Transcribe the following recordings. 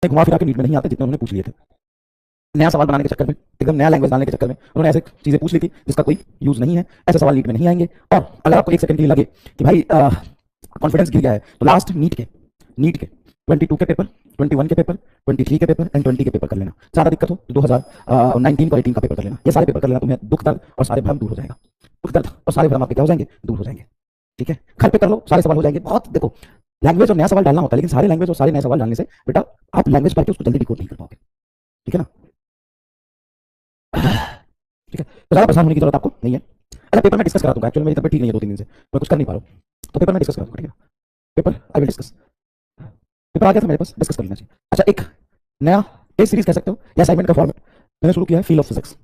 घुमा फिरा के नीट में नहीं आते जितने उन्होंने पूछ लिए थे। नया सवाल बनाने के चक्कर में, एकदम नया लैंग्वेज डालने के चक्कर में उन्होंने ऐसे चीजें पूछ ली थी जिसका कोई यूज नहीं है। ऐसे सवाल नीट में नहीं आएंगे। और अगर आपको एक सेकंड के लिए लगे कि भाई कॉन्फिडेंस गिर गया है, तो लास्ट नीट के 22 के पेपर, 21 के पेपर, 23 के पेपर एंड 20 के पेपर कर लेना। ज्यादा दिक्कत हो तो 2019 को 18 का पेपर कर लेना। ये सारे पेपर कर लेना, तुम्हें दुख दर्द और सारे भ्रम दूर हो जाएगा। दुख दर्द और सारे भ्रम आपके क्या हो जाएंगे, दूर हो जाएंगे। ठीक है, घर पे कर लो, सारे सवाल हो जाएंगे। बहुत देखो, लैंग्वेज और नया सवाल डालना होता है, लेकिन सारे लैंग्वेज और सारे नए सवाल डालने से बेटा आप लैंग्वेज पढ़ के उसको जल्दी डिकोड नहीं कर पाओगे। ठीक है ना? ठीक है, तो ज्यादा परेशान होने की जरूरत आपको नहीं है। अच्छा, पेपर में डिस्कस करा दूंगा। एक्चुअली मेरी तबियत ठीक नहीं है 2-3 दिन से, मैं कुछ कर नहीं पा रहा हूँ, तो पेपर में डिस्कस करा दूंगा। ठीक है, paper I will discuss. Paper आ गया था मेरे पास, डिस्कस कर लेना चाहिए। अच्छा, एक नया टेस्ट सीरीज कह सकते हो या असाइनमेंट का फॉर्मेट मैंने शुरू किया है, feel of physics.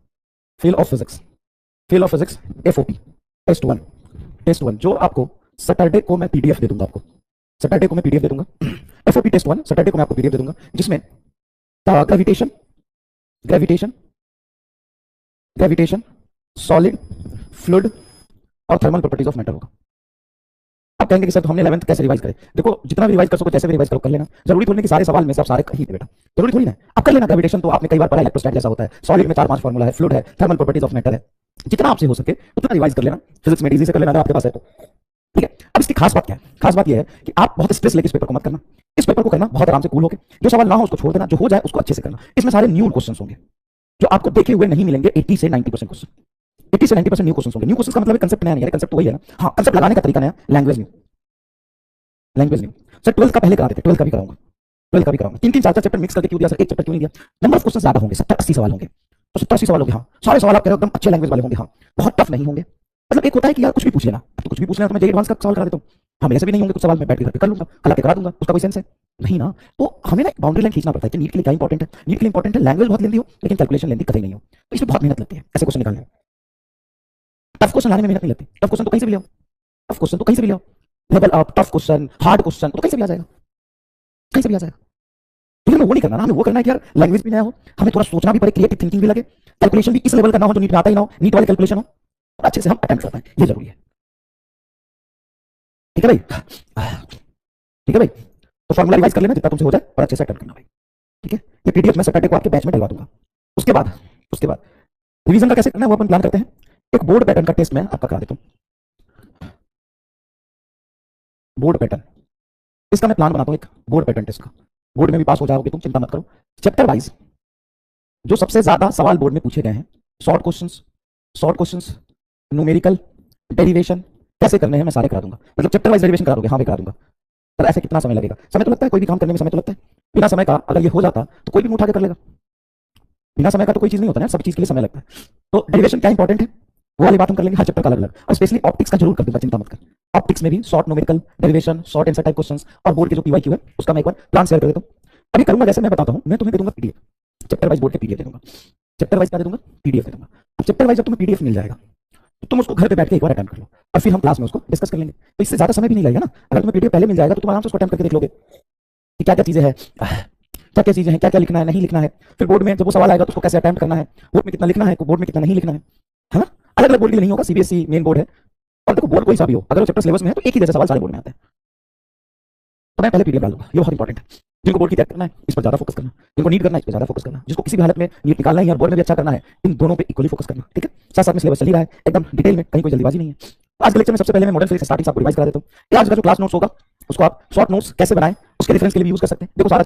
Feel of physics, feel of physics FOP test 1 जो आपको सैटरडे को मैं PDF दे दूंगा। आपको सैटरडे को मैं PDF दे दूंगा। FOP टेस्ट 1 सैटरडे को मैं आपको PDF दे दूंगा, जिसमें gravitation gravitation gravitation solid, fluid और थर्मल प्रॉपर्टीज ऑफ मैटर होगा। आप कहेंगे कि सर तो हमने 11th कैसे रिवाइज करें? देखो, जितना भी रिवाइज कर सको, जैसे भी रिवाइज करो, कर लेना। जरूरी थोड़ी नहीं कि सारे सवाल में से आप सारे कहीं थे बेटा, जरूरी थोड़ी ना। आप कर लेना। ग्रेविटेशन तो आपने कई बार पढ़ा, इलेक्ट्रोस्टैट जैसा होता है। सॉलिड में 4-5 फॉर्मूला है, फ्लूइड है, थर्मल प्रॉपर्टीज ऑफ मैटर है। जितना आपसे हो सके उतना रिवाइज कर लेना। फिजिक्स में इजी से कर लेना अगर आपके पास है तो। ठीक है, अब इसकी खास बात क्या है? खास बात यह है कि आप बहुत स्ट्रेस लेके इस पेपर को मत करना। इस पेपर को करना बहुत आराम से, कूल होकर। जो सवाल ना हो उसको छोड़ देना, जो हो जाए उसको अच्छे से करना। इसमें सारे न्यू क्वेश्चन होंगे जो आपको देखे हुए नहीं मिलेंगे। 80 से 90% क्वेश्चन, 80 से 90% न्यू क्वेश्चन होंगे। न्यू क्वेश्चन का मतलब कंसेप्ट नया नहीं है, कंसेप्ट तो वही है ना। हाँ, कंसेप्ट लगाने का तरीका नया, language new, language new. Sir 12th का पहले करा देते, 12th का भी कराऊंगा, 12th का भी कराऊंगा। 3-3, 4-4 चैप्टर मिक्स करके क्यों दिया सर? एक चैप्टर क्यों नहीं दिया? नंबर ऑफ क्वेश्चन ज्यादा होंगे, 70-80 सवाल होंगे, तो 70-80 सवाल होंगे। हाँ, सारे सवाल आप कह रहे हो एकदम अच्छे लैंग्वेज वाले होंगे। हाँ, बहुत टफ नहीं होंगे। मतलब एक होता है कि यार कुछ भी पूछ लेना, तो कुछ भी पूछ लेना, तो मैं एडवांस का सवाल करा देता हूँ। हाँ, मेरे से भी नहीं होंगे कुछ सवाल, मैं बैठ के घर पे कर लूंगा, कल आके करा दूंगा। उसका कोई सेंस है नहीं ना। तो हमें ना बाउंड्री लाइन खींचना पड़ता है कि नीट के लिए क्या इंपॉर्टेंट है। नीट के लिए इंपॉर्टेंट है लैंग्वेज बहुत लेंदी हो, लेकिन कैलकुलेशन लेंदी कभी नहीं हो। तो इसमें बहुत मेहनत लगती है ऐसे क्वेश्चन निकालने में। टफ क्वेश्चन लाने में मेहनत नहीं लगती। टफ क्वेश्चन तो कहीं से भी ले आओ, टफ क्वेश्चन तो कहीं से भी ले आओ। Level up tough question, hard question तो कहीं से भी आ जाएगा, कहीं से भी आ जाएगा। लेकिन हमें वो नहीं करना ना। हमें वो करना है कि यार लैंग्वेज भी नया हो, हमें थोड़ा सोचना भी पड़े, क्रिएटिव थिंकिंग भी लगे, कैलकुलेशन भी इस लेवल का ना हो जो नीट में आता ही ना हो, नीट वाले कैलकुलेशन हो, और अच्छे से हम अटेम्प्ट कर पाएं, ये जरूरी है। ठीक है भाई, ठीक है भाई। तो फॉर्मूला रिवाइज कर लेना जितना तुमसे हो जाए, और अच्छे से अटेम्प्ट करना भाई। ठीक है, ये PDF मैं सैटरडे को आपके बैच में डलवा दूंगा। उसके बाद रिवीजन का कैसे करना है वो अपन प्लान करते हैं। एक बोर्ड पैटर्न का टेस्ट मैं आपका करा देता हूं। बोर्ड पैटर्न, इसका मैं प्लान बनाता हूं, एक बोर्ड पैटर्न टेस्ट का। बोर्ड में भी पास हो जाओगे तुम, चिंता मत करो। चैप्टर वाइज जो सबसे ज्यादा सवाल बोर्ड में पूछे गए हैं, शॉर्ट क्वेश्चंस, न्यूमेरिकल, डेरिवेशन कैसे करने हैं, मैं सारे करा दूंगा। मतलब चैप्टर वाइज डेरिवेशन करा दोगे? हाँ, मैं करा दूंगा। पर ऐसे कितना समय लगेगा? समय तो लगता है, कोई भी काम करने में समय तो लगता है। बिना समय का अगर ये हो जाता तो कोई भी उठा के कर लेगा। बिना समय का तो कोई चीज नहीं होता ना, सब चीज के लिए समय लगता है। तो डेरिवेशन क्या इंपॉर्टेंट है वो वाली बात हम कर लेंगे, हर चैप्टर का अलग अलग। और स्पेशली ऑप्टिक्स का जरूर कर दूंगा, चिंता मत कर। ऑप्टिक्स में भी short numerical, derivation, short answer type questions और बोर्ड के जो PYQ है उसका मैं एक बार प्लान शेयर कर देता हूं। अभी करूंगा जैसे मैं बताता हूं, मैं तुम्हें दे दूंगा PDF, चैप्टर वाइज बोर्ड के PDF दे दूंगा। चैप्टर वाइज क्या दे दूंगा? PDF दे दूंगा। अब चैप्टर वाइज जब तुम्हें PDF मिल जाएगा तो तुम उसको घर पे बैठ के एक बार अटेम्प्ट कर लो, और फिर हम क्लास में उसको डिस्कस कर लेंगे। तो इससे ज्यादा समय भी नहीं लगेगा ना। अगर तुम्हें PDF पहले मिल जाएगा तो तुम आराम से उसको अटेम्प्ट करके देख लोगे कि क्या क्या चीजें हैं, क्या क्या चीजें हैं, क्या क्या लिखना है, नहीं लिखना है। फिर बोर्ड में जब वो सवाल आएगा तो उसको कैसे अटेम्प्ट करना है, बोर्ड में कितना लिखना है, बोर्ड में कितना नहीं लिखना है ना। अलग अलग बोर्ड के लिए नहीं होगा, CBSE मेन बोर्ड है। और देखो बोर्ड कोई सा भी हो, अगर वो चैप्टर सिलेबस में है तो एक ही जैसे सवाल सारे बोर्ड में आते हैं। तो मैं पहले PDF डाल दूंगा, ये बहुत इंपॉर्टेंट है। जिनको बोर्ड की तैयारी करना है इस पर ज्यादा फोकस करना, जिनको नीट करना है इस पर ज्यादा फोकस करना, जिसको किसी भी हालत में नीट निकालना है और बोर्ड में भी अच्छा करना है, इन दोनों पे इक्वली फोकस करना। ठीक है, साथ साथ में सिलेबस चल ही रहा है एकदम डिटेल में, कहीं कोई जल्दीबाजी नहीं है। आज के लेक्चर में सबसे पहले मैं मॉडर्न फिजिक्स स्टार्टिंग आपको रिवाइज करा देता हूँ। आज का जो क्लास नोट्स होगा उसको आप शॉर्ट नोट्स कैसे बनाएं उसके रेफरेंस के लिए भी यूज कर सकते हैं। देखो सारा